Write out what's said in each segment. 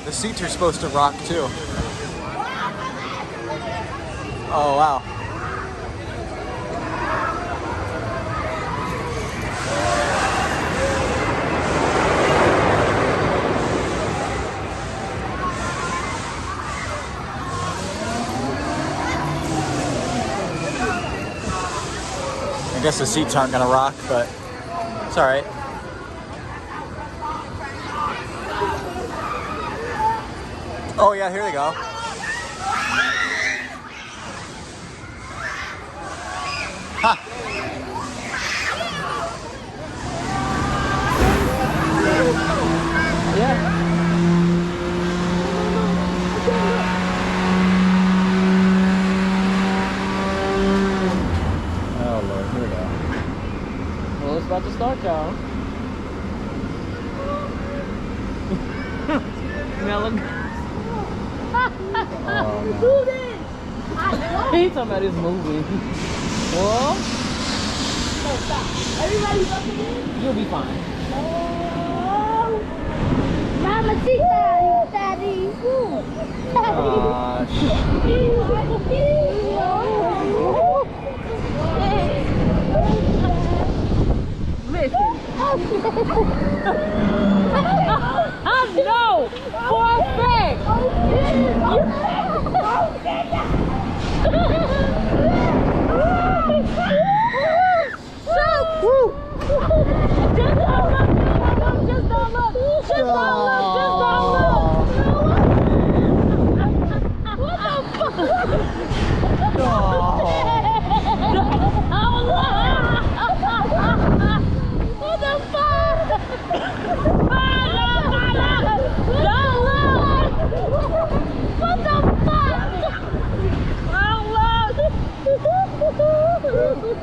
The seats are supposed to rock too. Oh wow. I guess the seats aren't gonna rock, but it's all right. Oh yeah, here they go. Ha! Yeah. Oh Lord, here we go. Well, it's about to start, y'all. Melon. Oh, He talking about his movie. Well, Everybody's up again? you'll be fine. Oh, Mamacita, Daddy. gosh. Listen. I know for a fact. Just don't look. What the fuck? What the fuck? What the fuck?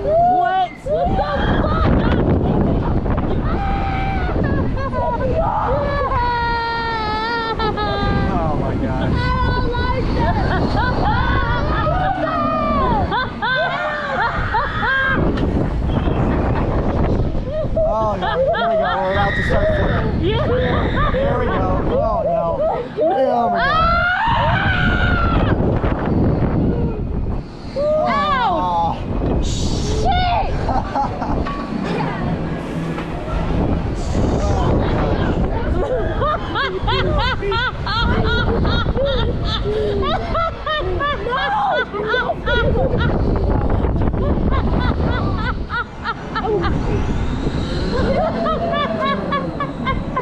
What? What the fuck? Oh my gosh. I don't like that. Oh no, here we go. We're about to start flipping. Yeah. There we go. Oh no. Oh my god. Oh. Shit!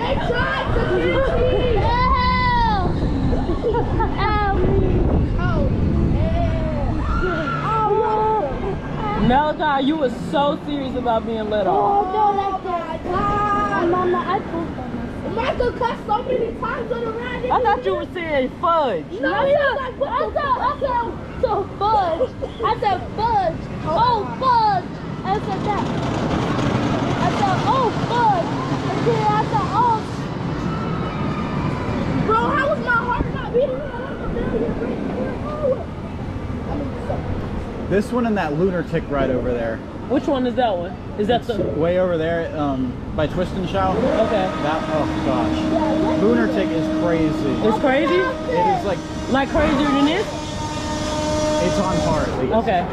They tried to kill me! Malachi, you were so serious about being let off. Oh, don't let that. Mama, I pooped on myself. Michael cussed so many times on the ride. I thought you were saying fudge. No, I said so fudge. I said fudge. Oh, fudge. I said that. I said, oh, fudge. And then I said, oh. Bro, how was my heart not beating? This one and that lunatic right over there. Which one is that one? Is that the... Way over there, by Twist and Shout. Okay. That, oh gosh. Lunatic is crazy. It's crazy? It is like Like crazier than this? it's on par at least. Okay.